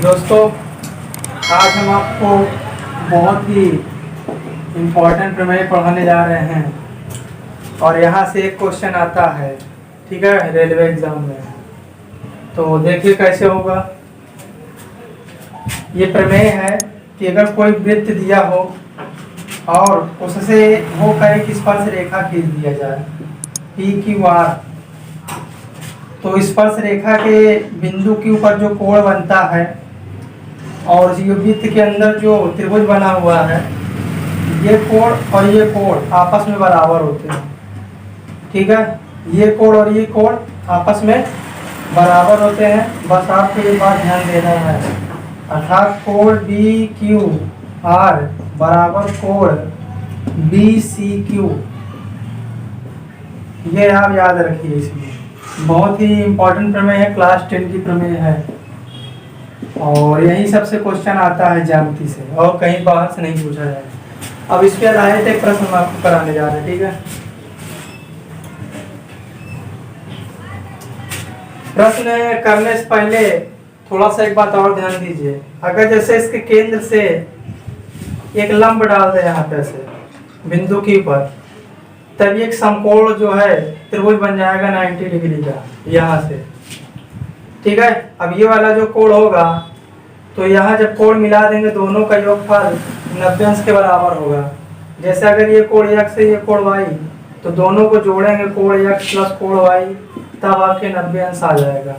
दोस्तों, आज हम आपको बहुत ही इम्पोर्टेंट प्रमेय पढ़ाने जा रहे हैं और यहाँ से एक क्वेश्चन आता है, ठीक है, रेलवे एग्जाम में। तो देखिए कैसे होगा। ये प्रमेय है कि अगर कोई वृत्त दिया हो और उससे होकर एक स्पर्श रेखा खींच दिया जाए पी क्यू आर, तो स्पर्श रेखा के बिंदु के ऊपर जो कोण बनता है और ये वृत्त के अंदर जो त्रिभुज बना हुआ है, ये कोण और ये कोण आपस में बराबर होते हैं। ठीक है, ये कोण और ये कोण आपस में बराबर होते हैं। बस आपको ये बात ध्यान देना है, अर्थात कोण बी क्यू आर बराबर कोण बी सी क्यू। ये आप याद रखिए। इसमें बहुत ही इम्पोर्टेंट प्रमेय है, क्लास 10 की प्रमेय है और यही सबसे क्वेश्चन आता है ज्यामिति से और कहीं बाहर से नहीं पूछा जाए। अब इस पे आधारित एक प्रश्न हम आपको कराने जा रहे हैं। ठीक है, प्रश्न करने से पहले थोड़ा सा एक बात और ध्यान दीजिए। अगर जैसे इसके केंद्र से एक लंब डाल दे यहाँ पे से बिंदु के ऊपर, तब एक समकोण जो है त्रिभुज बन जाएगा 90 डिग्री का यहाँ से। ठीक है, अब ये वाला जो कोण होगा तो यहाँ जब कोण मिला देंगे दोनों का योगफल 90 अंश के बराबर होगा। जैसे अगर ये कोण x है ये कोण y, तो दोनों को जोड़ेंगे कोण x प्लस कोण y, तब आपके 90 अंश आ जाएगा।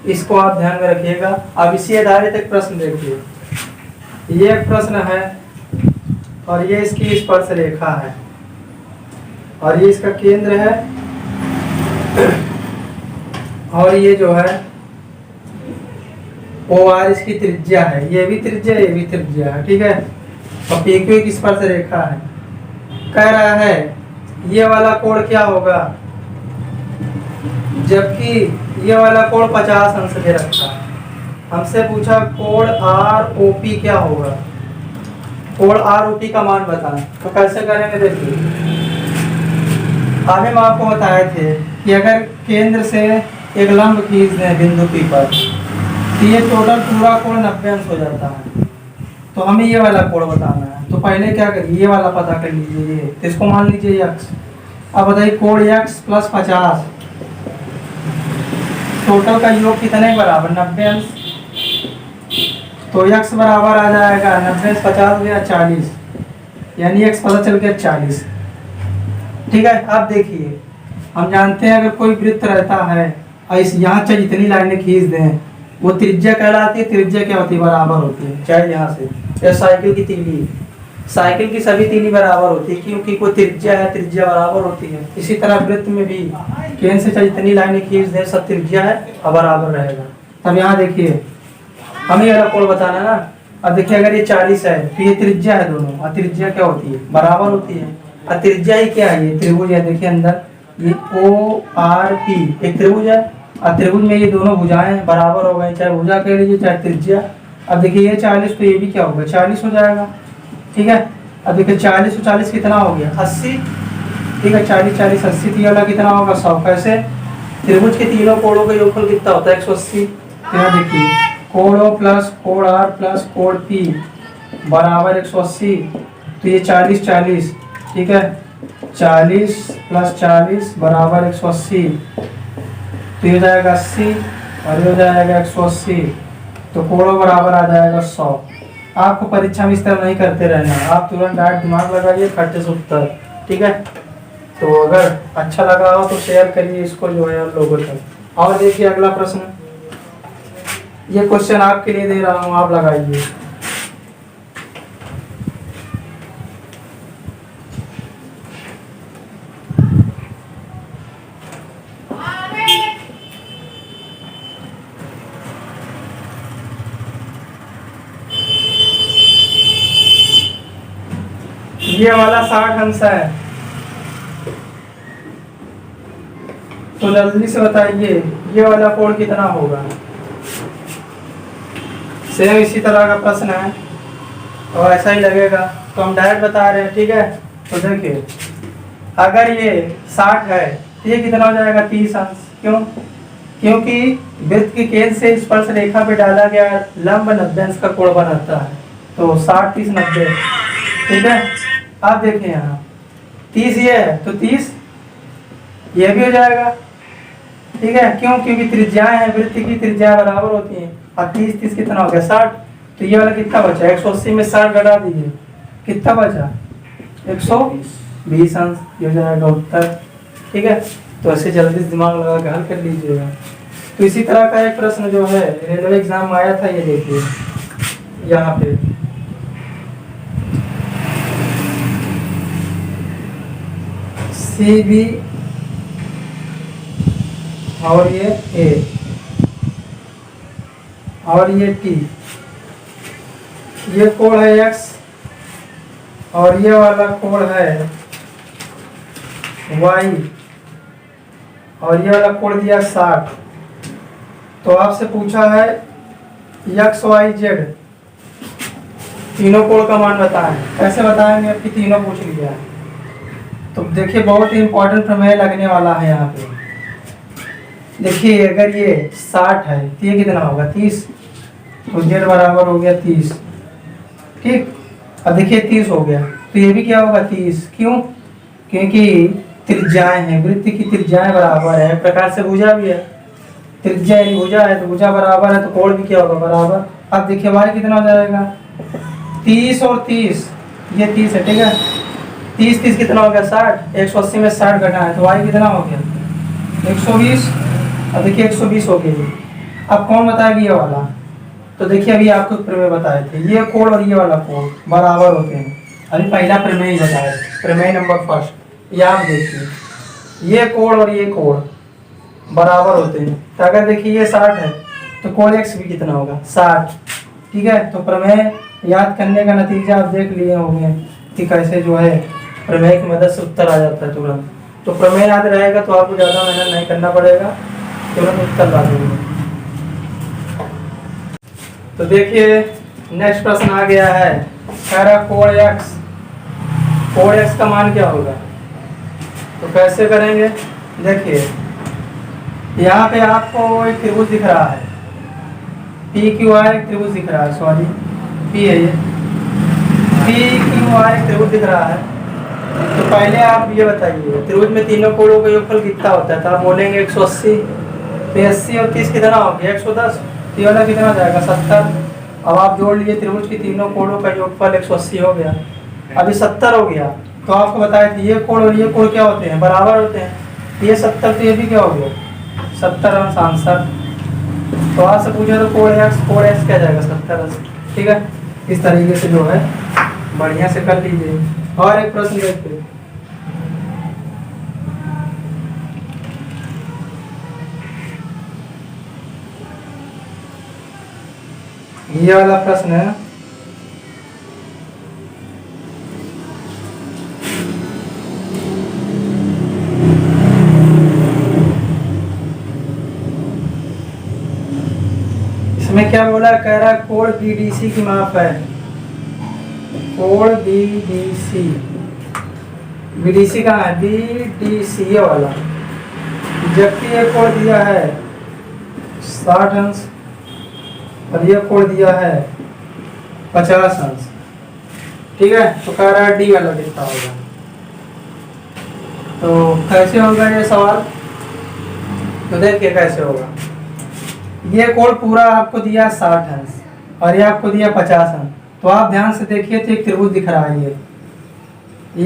इसको आप ध्यान में रखिएगा। अब इसी आधारित एक प्रश्न देखिए। ये एक प्रश्न है और ये इसकी स्पर्श रेखा है और ये इसका केंद्र है और ये जो है ओ आर इसकी त्रिज्या है। ये भी त्रिज्या, ये भी त्रिज्या है। ठीक है, और पी क्यू एक स्पर्श रेखा है। कह रहा है ये वाला कोण क्या होगा, जबकि ये वाला कोण 50 अंश दे रखा है। हमसे पूछा कोण आर ओ पी क्या होगा, कोण आर ओ पी का मान बताएं। तो कैसे करेंगे देखिए। अभी हम आपको बताए थे कि अगर केंद्र से एक लंब खींच दें बिंदु पी पर, तो ये टोटल पूरा कोण 90 अंश हो जाता है। तो हमें ये वाला कोण बताना है। तो पहले क्या करिए, ये वाला पता कर लीजिए। ये तो इसको मान लीजिए x। अब बताइए कोण x प्लस 50, टोटल का योग कितने बराबर 90 अंश। तो x बराबर आ जाएगा 90 अंश 50 गया 40, यानी x पता चल गया 40। ठीक है, अब देखिए हम जानते हैं अगर कोई वृत्त रहता है और इस यहाँ से जितनी लाइनें खींच दें वो त्रिज्या कहलाती है। त्रिज्या क्या होती है, बराबर होती है। चाहे यहाँ से या साइकिल की तीली, साइकिल की सभी तीली बराबर होती है क्योंकि कोई त्रिज्या है, त्रिज्या बराबर होती है। इसी तरह वृत्त में भी केंद्र से चाहे जितनी लाइनें खींच दें सब त्रिज्या है और बराबर रहेगा। तब यहाँ देखिए हमें ये कोण बताना ना। अब देखिए अगर ये 40 है तो ये त्रिज्या है दोनों, और त्रिज्या क्या होती है, बराबर होती है। और त्रिज्या ही क्या है, ये त्रिभुज है। देखिए अंदर ये ओ आर पी एक त्रिभुज है और त्रिभुज में ये दोनों भुजाएं बराबर हो गई, चाहे भुजा कह लीजिए चाहे त्रिज्या। अब देखिए ये 40 तो ये भी क्या होगा 40 हो जाएगा। ठीक है, अब देखिए 40 और 40 कितना हो गया 80। ठीक है, 40 40 80 तीन वाला कितना होगा 100। कैसे, त्रिभुज के तीनों कोणों का योगफल कितना होता है 180। तो यहाँ देखिए कोण ओ प्लस कोण आर प्लस कोण पी बराबर 180। तो ये 40 40, ठीक है, 40 प्लस 40 बराबर 180। तो ये हो जाएगा 80 और ये हो जाएगा 180। तो कोणों बराबर आ जाएगा 100। आपको परीक्षा में इस तरह नहीं करते रहना, आप तुरंत डायरेक्ट दिमाग लगाइए, खट्टे से उत्तर। ठीक है, तो अगर अच्छा लगा हो तो शेयर करिए इसको जो है लोगों तक। और देखिए अगला प्रश्न, ये क्वेश्चन आपके लिए दे रहा हूँ, आप लगाइए। ये वाला 60 अंश है, तो जल्दी से बताइए ये वाला कोण कितना होगा। सेम इसी तरह का प्रश्न है और ऐसा ही लगेगा, तो हम डायरेक्ट बता रहे हैं। ठीक है, तो देखिए अगर ये 60 है तो ये कितना हो जाएगा 30 अंश। क्यों, क्योंकि वृत्त की केंद्र से स्पर्श रेखा पे डाला गया लंब 90 अंश का कोण बनाता है। तो 60 30 90, ठीक है। आप देखें यहाँ 30 ये है तो 30 ये भी हो जाएगा, ठीक है। क्यों? क्योंकि त्रिज्याएं हैं, वृत्त की त्रिज्याएं बराबर होती हैं। अब 30 30 कितना हो गया 60, तो ये वाला कितना बचा 180 में 60 घटा दीजिए, कितना बचा 120 अंश, ये हो जाएगा उत्तर, ठीक है। तो ऐसे जल्दी से दिमाग लगा के हल कर लीजिएगा। तो इसी तरह का एक प्रश्न जो है रेलवे एग्जाम में आया था, ये देखिए यहाँ पे सी बी और ये ए और ये टी, ये कोण है एक्स और ये वाला कोण है वाई और ये वाला कोण दिया 60। तो आपसे पूछा है एक्स वाई जेड तीनों कोण का मान बताएं। कैसे बताएंगे? आपकी तीनों पूछ लिया है। तो देखिए बहुत ही इंपॉर्टेंट प्रमेय लगने वाला है यहाँ पे। देखिए अगर ये 60 है तो ये कितना होगा 30, तो जेड बराबर हो गया 30, ठीक। अब देखिए 30 हो गया तो ये भी क्या होगा 30, क्यों? क्योंकि त्रिज्याएं हैं, वृत्त की त्रिज्याएं बराबर है, प्रकार से भुजा भी है, त्रिज्या यानी भुजा है तो भुजा बराबर है तो कोण भी क्या होगा बराबर। अब देखिए y कितना हो जाएगा 30 और 30, ये 30 है, ठीक है। 30 30 कितना हो गया 60, 180 में 60 घटा है तो y कितना हो गया 120। अब देखिए 120 हो गया। अब कौन बताएगा ये वाला? तो देखिए अभी आपको प्रमेय बताए थे, ये कोण और ये वाला कोण बराबर होते हैं। अभी पहला प्रमेय ही बताया, प्रमेय नंबर फर्स्ट, ये आप देखिए ये कोण और ये कोण बराबर होते हैं। तो अगर देखिए ये 60 है तो कोण x भी कितना होगा 60, ठीक है। तो प्रमेय याद करने का नतीजा आप देख लिए होंगे कि कैसे जो है प्रमेय की मदद से उत्तर आ जाता है तुरंत। तो प्रमेय याद रहेगा तो आपको ज़्यादा मेहनत नहीं करना पड़ेगा, तुरंत उत्तर ला देंगे। तो देखिए नेक्स्ट प्रश्न आ गया है, कह रहा कोण x का मान क्या होगा। तो कैसे करेंगे? देखिए यहाँ पे आपको एक त्रिभुज दिख रहा है, पी क्यू आर एक त्रिभुज दिख रहा है, सॉरी पी है ये, पी क्यू आर एक त्रिभुज दिख रहा है। तो पहले आप ये बताइए त्रिभुज में तीनों कोणों का योगफल कितना होता है। तो आप बोलेंगे 180, तो 80 और 30 कितना हो गया 110, ये वाला कितना हो जाएगा 70। अब आप जोड़ लिए त्रिभुज की तीनों कोणों का योगफल 180 हो गया, अभी 70 हो गया। तो आपको बताया था ये कोण और ये कोण क्या होते हैं बराबर होते हैं। ये 70 तो ये भी क्या हो गया 70 अंश आंसर। तो आपसे पूछा तो कोण x क्या जाएगा 70 अंश, ठीक है। इस तरीके से जो है बढ़िया से कर लीजिए। और एक प्रश्न देखते हैं, ये वाला प्रश्न है, इसमें क्या बोला, कह रहा है कोण BDC की माप है, कोण BDC कहाँ है BDC ये वाला, जबकि ये कोण दिया है 60 अंश और ये कोण दिया है 50 अंश, ठीक है। तो कह रहा है डी वाला कितना होगा। तो कैसे होगा ये सवाल? तो देखिए कैसे होगा। ये कोण पूरा आपको दिया 60 अंश और ये आपको दिया 50 अंश। तो आप ध्यान से देखिए तो एक त्रिभुज दिख रहा है, ये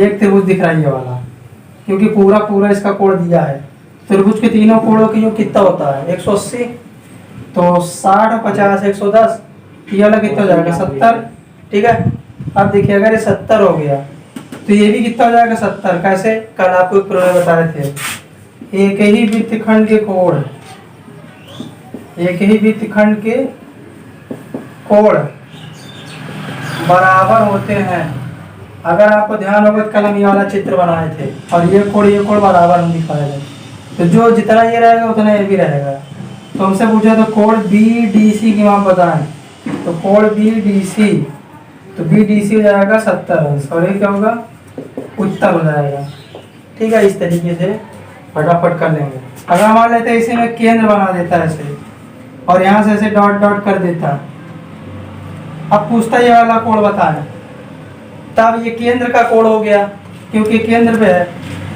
एक त्रिभुज दिख रहा है ये वाला, क्योंकि पूरा पूरा इसका कोण दिया है। त्रिभुज के तीनों कोणों की योग कितना होता है 180, तो 60 और 50 110, ये वाला कितना हो जाएगा 70, ठीक है। अब देखिए अगर ये 70 हो गया तो ये भी कितना हो जाएगा 70। कैसे? कल आपको एक प्रमेय बताए थे, एक ही वृत्तखंड के कोण, एक ही वृत्तखंड के कोण बराबर होते हैं। अगर आपको ध्यान होगा तो कल हम ये वाला चित्र बनाए थे और ये कोण बराबर हम दिखाए थे। तो जो जितना ये रहेगा उतना ये भी रहेगा। तो हमसे पूछा तो कोण BDC की माप बताएं। तो कोण BDC, तो BDC हो जाएगा 70 अंश और ये क्या होगा उत्तर हो जाएगा, ठीक है। इस तरीके से फटाफट कर लेंगे। अगर मान लेते इसी में केंद्र बना देता है ऐसे, और यहाँ से ऐसे डॉट डॉट कर देता, अब पूछता ये वाला कोण बताना, तब ये केंद्र का कोण हो गया क्योंकि केंद्र पे है।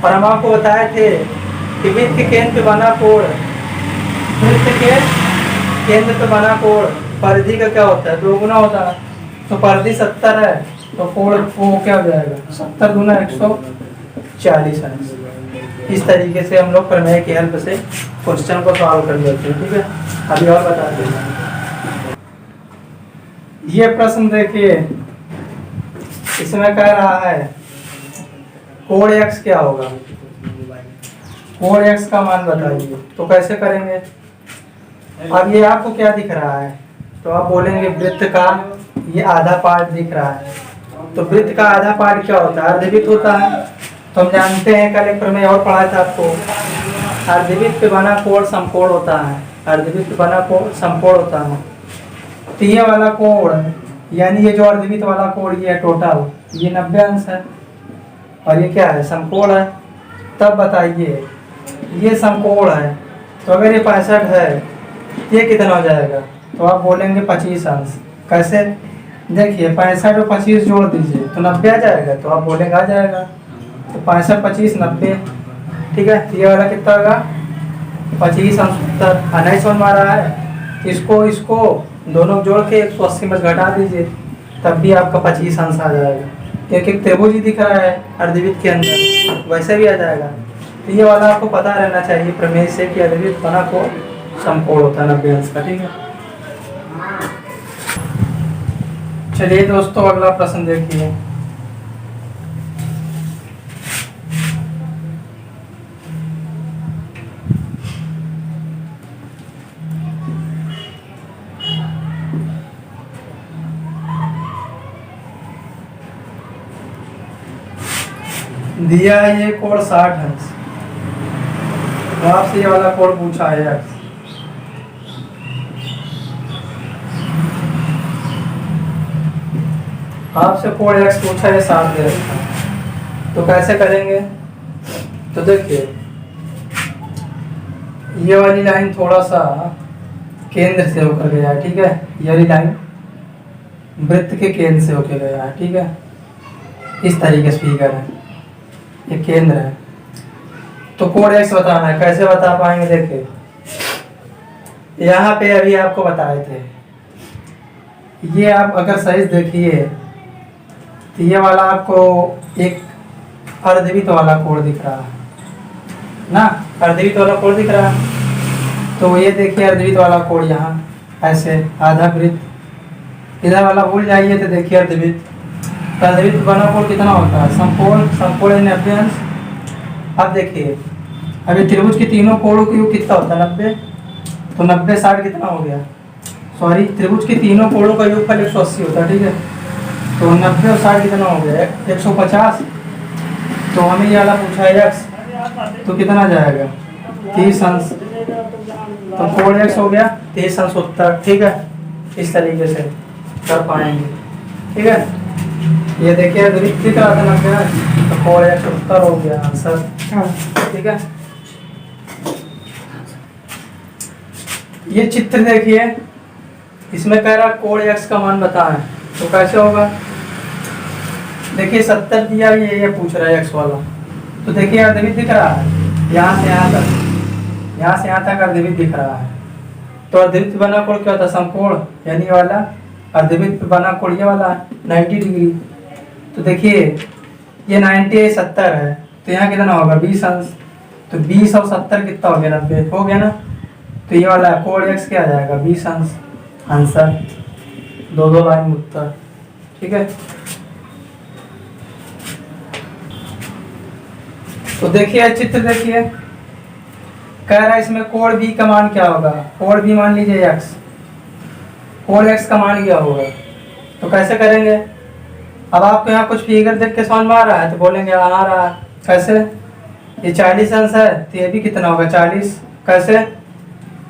और हम आपको बताए थे कि वृत्त के केंद्र पे बना कोण, वृत्त के केंद्र पे बना कोण परिधि का क्या होता है, 2 गुना होता है। तो परिधि 70 है तो कोण वो क्या हो जाएगा, 70 गुना 140 अंश। इस तरीके से हम लोग प्रमेय की हेल्प से क्वेश्चन को सॉल्व कर लेते हैं। ठीक है, अभी और बता दें। ये प्रश्न देखिए, इसमें कह रहा है कोण x क्या होगा, कोण x का मान बताइए। तो कैसे करेंगे, अब ये आपको क्या दिख रहा है, तो आप बोलेंगे वृत्त का ये आधा पार्ट दिख रहा है। तो वृत्त का आधा पार्ट क्या होता है, अर्धवृत्त होता है। तो हम जानते हैं, कल एक प्रमेय और पढ़ा था आपको, अर्धवृत्त पे बना कोण समकोण होता है, अर्धवृत्त पे बना कोण समकोण होता है। तो ये वाला कोण यानी ये जो अर्धवृत्त वाला कोण ये टोटल ये 90 अंश है, और ये क्या है, समकोण है। तब बताइए ये समकोण है, तो अगर ये 65 है ये कितना हो जाएगा, तो आप बोलेंगे 25 अंश। कैसे, देखिए 65 और 25 जोड़ दीजिए तो 90 आ जाएगा, तो आप बोलेंगे आ जाएगा। तो 65 25 90, ठीक है। ये वाला कितना होगा, 25 अंश 70। नहीं समझ में आ रहा है, इसको दोनों जोड़ के 180 में घटा दीजिए, तब भी आपका 25 अंश आ जाएगा, क्योंकि त्रिभुज ही दिख रहा है अर्धवृत्त के अंदर, वैसे भी आ जाएगा। तो ये वाला आपको पता रहना चाहिए प्रमेय से कि अर्धवृत्त बना कोण समकोण होता है 90 अंश का। ठीक है, चलिए दोस्तों अगला प्रश्न देखिए। दिया है ये कोण 60 अंश, तो आपसे ये वाला कोण पूछा है x। आपसे कोण x पूछा है 60 दे रखा है, तो कैसे करेंगे। तो देखिए ये वाली लाइन थोड़ा सा केंद्र से होकर गया है, ठीक है। ये वाली लाइन वृत्त के केंद्र से होकर गया है, ठीक है। इस तरीके से फिगर है, ये केंद्र है। तो कोण x बताना है, कैसे बता पाएंगे, देखिए यहाँ पे अभी आपको बताए थे, ये आप अगर सही देखिए तो ये वाला आपको एक अर्धवृत्त वाला कोण दिख रहा है ना, अर्धवृत्त वाला कोण दिख रहा है। तो ये देखिए अर्धवृत्त वाला कोण यहाँ ऐसे आधा वृत्त, इधर वाला भूल जाइए। तो देखिए अर्धवृत्त, अर्धवृत्त बना कोण कितना होता है, समकोण, समकोण 90 अंश। अब देखिए अभी त्रिभुज के तीनों कोणों की योग कितना होता है, 90। तो 90 60 कितना हो गया, सॉरी त्रिभुज के तीनों कोणों का योगफल 180 होता है, ठीक है। तो 90 और 60 कितना हो गया, 150। तो हमें ये वाला पूछा है x, तो कितना जाएगा 30 अंश। तो कोण x हो गया 30 अंश उत्तर, ठीक है। इस तरीके से कर पाएंगे, ठीक है। ये देखिए अर्धवृत्त दिख रहा था 90 अंश, तो कोण x उत्तर हो गया आंसर, ठीक है। ये चित्र देखिए, इसमें कह रहा कोण x का मान बताएं, तो कैसे होगा। देखिए 70 दिया, ये पूछ रहा है x वाला। तो देखिए अर्धवृत्त दिख रहा है, यहाँ से यहाँ तक, यहाँ से यहाँ तक अर्धवृत्त दिख रहा है। तो अर्धवृत्त बना कोण क्या होता है, समकोण, यानी वाला अर्धवृत्त बना कोण ये वाला 90 डिग्री। तो देखिए ये 90 70 है, तो यहाँ कितना होगा 20 अंश। तो 20 और 70 कितना हो गया, 90 हो गया ना। तो ये वाला कोण x क्या आ जाएगा 20 अंश, आंसर। दो लाइन उत्तर, ठीक है। तो देखिए चित्र देखिए, कह रहा है इसमें कोण b का मान क्या होगा, कोण b मान लीजिए x, कोण x का मान क्या होगा। तो कैसे करेंगे, अब आपको यहाँ कुछ फिगर देख के समझ में आ रहा है, तो बोलेंगे आ रहा है। कैसे, ये 40 अंश है, तो ये भी कितना होगा 40। कैसे,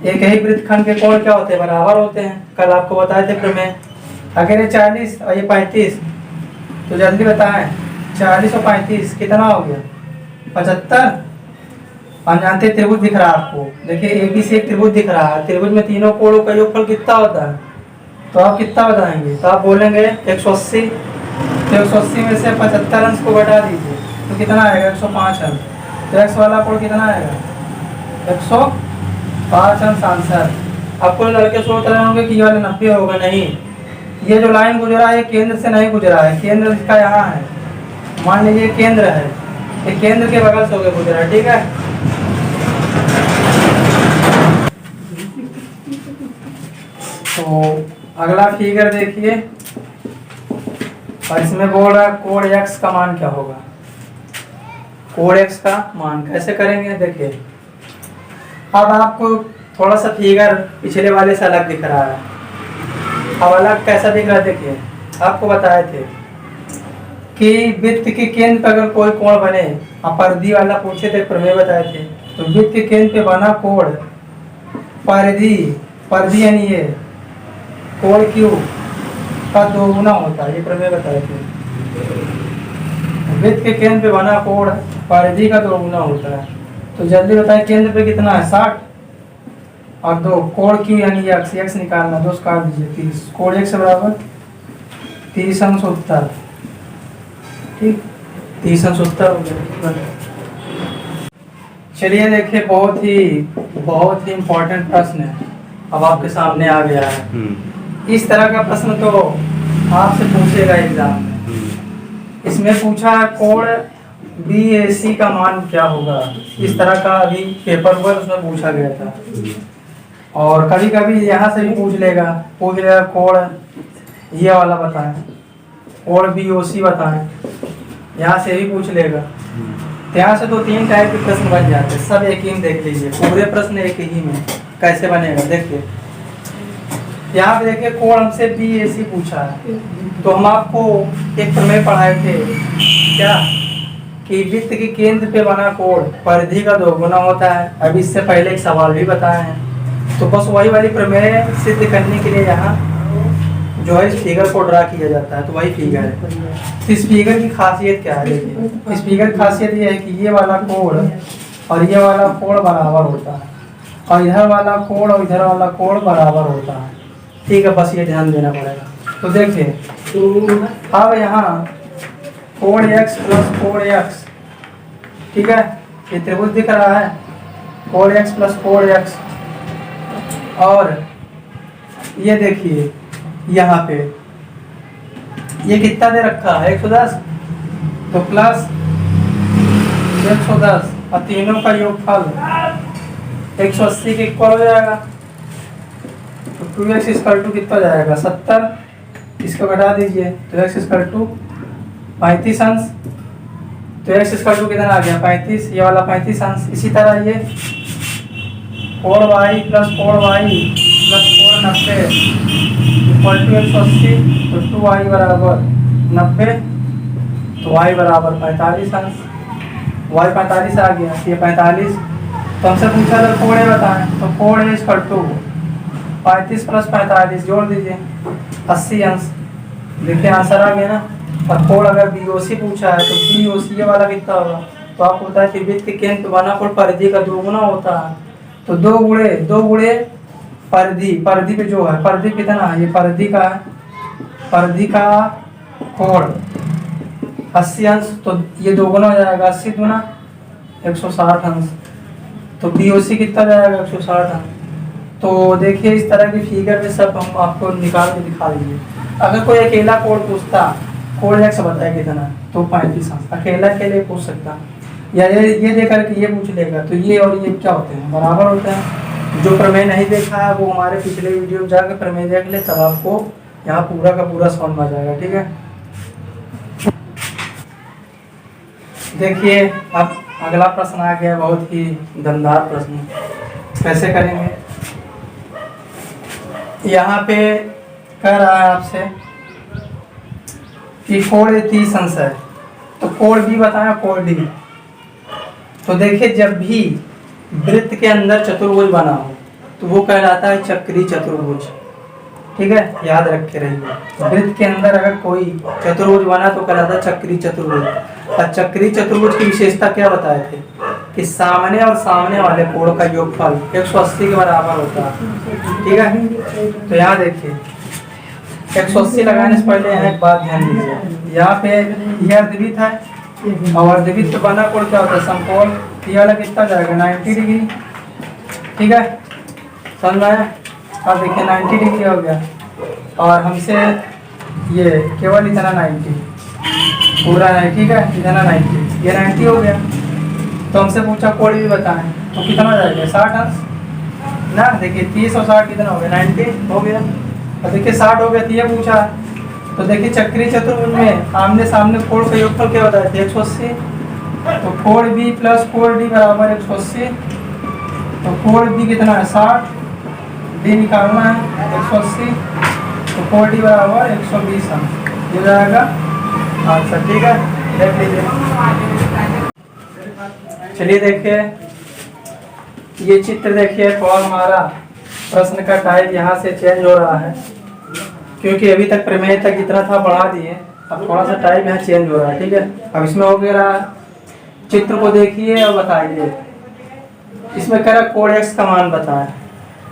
एक ही वृत्तखंड के कोण क्या होते हैं, बराबर होते हैं, कल आपको बताए थे प्रमेय। अगर ये 40 और ये 35, तो जल्दी बताएं 40 और 35 कितना हो गया 75। हम जानते हैं त्रिभुज दिख रहा है आपको, देखिए ए बी सी एक त्रिभुज दिख रहा है, त्रिभुज में तीनों कोणों का योगफल कितना होता है, तो आप कितना बताएंगे, तो आप बोलेंगे 180। तो 180 में से 75 अंश को घटा दीजिए तो कितना आएगा, 105 अंश। तो एक्स वाला कोण कितना आएगा, 105 अंश आंसर। आपको लड़के सोच रहे होंगे कि ये वाला 90 होगा, नहीं, ये जो लाइन गुजरा है केंद्र से नहीं गुजरा है, केंद्र इसका यहाँ है, मान लीजिए केंद्र है, ये केंद्र के बगल से होकर गुजरा है, ठीक है। तो अगला फिगर देखिए, और इसमें बोल रहा है कोण x का मान क्या होगा। कोण x का मान कैसे करेंगे, देखिए अब आपको थोड़ा सा फिगर पिछले वाले से अलग दिख रहा है। अब अलग कैसा दिख रहा है, देखिए आपको बताए थे कि वृत्त के केंद्र पर अगर कोई कोण बने, आप परिधि वाला पूछे थे, प्रमेय बताए थे, तो वृत्त के केंद्र पे बना कोण परिधि यानी ये कोण क्यू का दोगुना होता है, ये प्रमेय बताए थे। वृत्त के केंद्र पे बना कोण परिधि का दोगुना होता है। तो जल्दी बताए केंद्र पे कितना है, 60, और दो कोण क्यू यानी x निकालना, 2 काट दीजिए 30, कोण x बराबर 30 अंश उत्तर, ठीक, 30 अंश उत्तर हो गया। चलिए देखिए बहुत ही इम्पोर्टेंट प्रश्न है, अब आपके सामने आ गया है। इस तरह का प्रश्न तो आपसे पूछेगा एग्जाम में। इसमें पूछा है कोण BAC का मान क्या होगा, इस तरह का अभी पेपर हुआ उसमें पूछा गया था। और कभी कभी यहाँ से भी पूछ लेगा कोण ये वाला बताएं, कोण BOC बताएं, यहाँ से भी पूछ लेगा। यहाँ से 2-3 टाइप के प्रश्न बन जाते हैं, सब एक ही में देख लीजिए, पूरे प्रश्न एक ही में कैसे बनेगा। देखिए यहाँ पे देखिए कोण हमसे BAC पूछा है, तो हम आपको एक प्रमेय पढ़ाए थे क्या, कि वृत्त के केंद्र पे बना कोण परिधि का दोगुना होता है। अभी इससे पहले एक सवाल भी बताए हैं, तो बस वही वाली प्रमेय सिद्ध करने के लिए यहाँ जो है इस फिगर को ड्रा किया जाता है, तो वही फिगर है। तो इस फिगर की खासियत क्या है, देखिए इस फिगर की खासियत ये है कि ये वाला कोण और ये वाला कोण बराबर होता है, और इधर वाला कोण और इधर वाला कोण बराबर होता है, ठीक है, बस ये ध्यान देना पड़ेगा। तो देखिए अब यहाँ कोण x प्लस कोण x, ठीक है, ये त्रिभुज दिख रहा है, कोण x प्लस कोण x, और ये देखिए यहाँ पे ये कितना दे रखा है 110, तो प्लस 110 और तीनों का योगफल 180 के इक्वल हो जाएगा। तो 2x इक्वल टू कितना जाएगा 70, इसको घटा दीजिए तो x इक्वल टू 35 अंश। तो x इक्वल टू कितना आ गया 35, ये वाला 35 अंश। इसी तरह ये कोण y प्लस कोण y प्लस कोण 90 इक्वल टू 180, तो 2y बराबर 90, तो y बराबर 45 अंश। y 45 आ गया, ये 45। तो हमसे पूछा था कोण बताएं, तो कोण इक्वल टू 35 प्लस 45 जोड़ दीजिए 80 अंश। देखिए आंसर आ गया ना। और कोण अगर BOC पूछा है तो BOC ये वाला कितना होगा, तो आपको पता है कि वृत्त के केंद्र बना कोण परिधि का दोगुना होता है, तो दो गुणे परिधि पे जो है, परिधि कितना है, ये परिधि का कोण 80 अंश, तो ये दोगुना हो जाएगा 80 गुना 160 अंश। तो BOC कितना जाएगा 160 अंश। तो देखिए इस तरह की फिगर में सब हम आपको निकाल के दिखा देंगे। अगर कोई अकेला कोण पूछता, कोण x बताए कितना, तो 35 अंश अकेला के लिए पूछ सकता, या ये देकर के ये पूछ लेगा, तो ये और ये क्या होते हैं, बराबर होते हैं। जो प्रमेय नहीं देखा है वो हमारे पिछले वीडियो में जाकर प्रमेय देख ले, तब आपको यहाँ पूरा का पूरा समझ में आ जाएगा, ठीक है। देखिए अब अगला प्रश्न आ गया, बहुत ही दमदार प्रश्न। कैसे करेंगे, यहाँ पे कह रहा है आपसे कि कोण 30 अंश है, तो कोण B बताया, कोण D। तो देखिए जब भी वृत्त के अंदर चतुर्भुज बना हो तो वो कहलाता है चक्रीय चतुर्भुज, ठीक है, याद रखे रहिए। वृत्त के अंदर अगर कोई चतुर्भुज बना तो कहलाता है चक्रीय चतुर्भुज। और चक्रीय चतुर्भुज की विशेषता क्या बताए थे, कि सामने और सामने वाले कोण का योगफल 180 के बराबर होता है। ठीक है, तो यहाँ देखिए 180 लगाने से पहले यहाँ एक बात ध्यान दीजिए, यहाँ पे यह अर्धवृत्त है और अर्धवृत्त बना कोण क्या होता है, समकोण। ये वाला कितना जाएगा 90 डिग्री। ठीक है, समझ में आया। अब देखिए 90 डिग्री हो गया और हमसे ये केवल इतना 90 पूरा है। ठीक है, इतना 90, ये 90 हो गया। तो हमसे पूछा कोण भी बताएं, तो कितना जाएगा 60 अंश ना। देखिए 30 और 60 कितना हो गया 90 हो गया। और देखिए 60 हो गया तो ये पूछा, तो देखिए चक्रीय चतुर्भुज में आमने सामने कोण का योगफल क्या होता है 180। तो कोण बी प्लस कोण डी बराबर 180। तो कोण बी कितना है 60, डी निकालना है 180, तो कोण डी बराबर 120 अंश, ये जाएगा आंसर। ठीक है, देख लीजिए। चलिए देखिए ये चित्र देखिए, थोड़ा हमारा प्रश्न का टाइप यहाँ से चेंज हो रहा है क्योंकि अभी तक प्रमेय तक जितना था बढ़ा दिए, अब थोड़ा सा टाइप यहाँ चेंज हो रहा है। ठीक है, अब इसमें हो गया चित्र को देखिए और बताइए। इसमें कह रहा कोण एक्स का मान बताएं।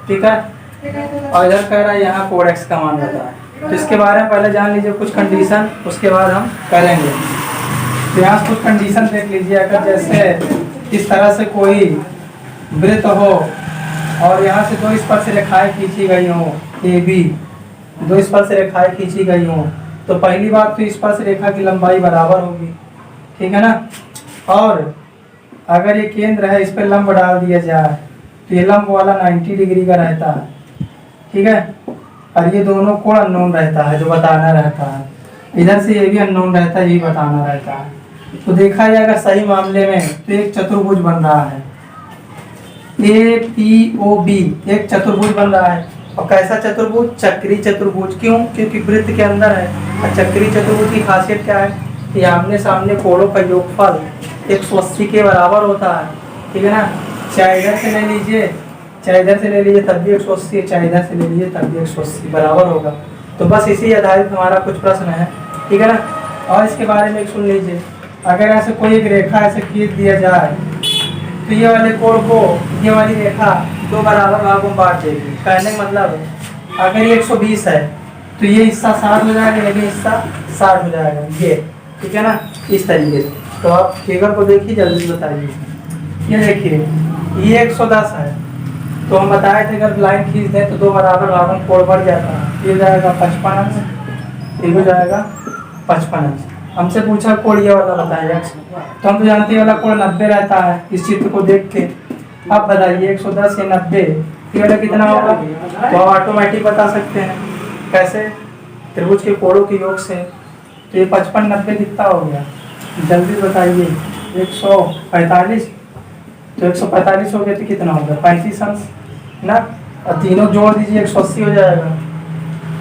ठीक है, और इधर कह रहा है यहाँ कोण एक्स का मान बताएं। तो इसके बारे में पहले जान लीजिए कुछ कंडीशन, उसके बाद हम करेंगे। तो यहाँ कुछ कंडीशन देख लीजिए। अगर जैसे इस तरह से कोई वृत्त हो और यहाँ से दो स्पर्श रेखाएं खींची गई हो, ए बी दो स्पर्श रेखाएं खींची गई हो, तो पहली बात तो स्पर्श रेखा की लंबाई बराबर होगी। ठीक है ना, और अगर ये केंद्र है इस पर लंब डाल दिया जाए तो ये लंब वाला 90 डिग्री का रहता है। ठीक है, और ये दोनों कोण अननोन रहता है जो बताना रहता है, इधर से ये भी अननोन रहता है, ये बताना रहता है। तो देखा जाएगा सही मामले में तो एक चतुर्भुज बन रहा है, ए पी ओ बी एक चतुर्भुज बन रहा है। और कैसा चतुर्भुज, चक्रीय चतुर्भुज। क्यों, क्योंकि वृत्त के अंदर है। और चक्रीय चतुर्भुज की खासियत क्या है कि आमने सामने कोणों का योगफल 180 के बराबर होता है। ठीक है ना, चाहे इधर से ले लीजिए चाहे इधर से ले लीजिए तब भी 180, चाहे इधर से ले लीजिए तब भी 180 बराबर होगा। तो बस इसी आधारित हमारा कुछ प्रश्न है। ठीक है ना, और इसके बारे में सुन लीजिए। अगर ऐसे कोई एक रेखा ऐसे खींच दिया जाए तो ये वाले कोण को ये वाली रेखा दो बराबर भागों में बांट देगी। कहने का मतलब अगर ये 120 है तो ये हिस्सा 60 हो जाएगा, ये हिस्सा 60 हो जाएगा, ये। ठीक है ना, इस तरीके से। तो आप फिगर को देखिए, जल्दी बताइए। ये देखिए ये 110 है, तो हम बताए थे अगर लाइन खींच दें तो दो बराबर भागों में कोण बढ़ जाता है। ये जाएगा 55 अंश, ये हो जाएगा 55 अंश। हमसे पूछा कोण ये वाला बताइए, तो हम तो जानते हैं वाला कोण 90 रहता है इस चित्र को देख के। अब बताइए 110 या 90 ये वाला कितना होगा, तो हम ऑटोमेटिक बता सकते हैं। कैसे, त्रिभुज के कोणों के योग से। तो ये 55 90 कितना हो गया, जल्दी बताइए। 145, तो 145 हो गया तो कितना होगा 35 अंश ना। और तीनों जोड़ दीजिए 180 हो जाएगा।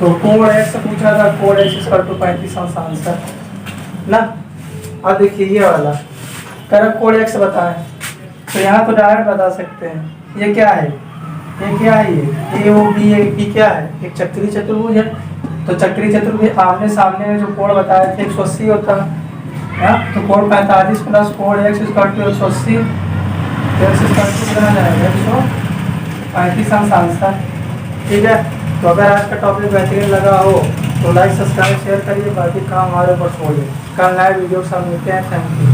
तो कोण एक्स पूछा था, कोण एक्स = 35 अंश आंसर ना। अब देखिए ये वाला कर कोण एक्स बताएं, तो यहाँ तो डायरेक्ट बता सकते हैं। ये क्या है, ये क्या है, ये ए ओ बी ए बी क्या है, एक चक्रीय चतुर्भुज है। तो चक्रीय चतुर्भुज आमने सामने में जो कोण बताए थे 180 होता है। तो कोण 45 प्लस कोण एक्स = 180, कितना जाएगा 135 अंश आंसर। ठीक है, तो अगर आज का टॉपिक बेहतरीन लगा हो तो लाइक सब्सक्राइब शेयर करिए, बाकी काम हमारे ऊपर छोड़िए। कल नए वीडियो के साथ मिलते हैं। Thank you.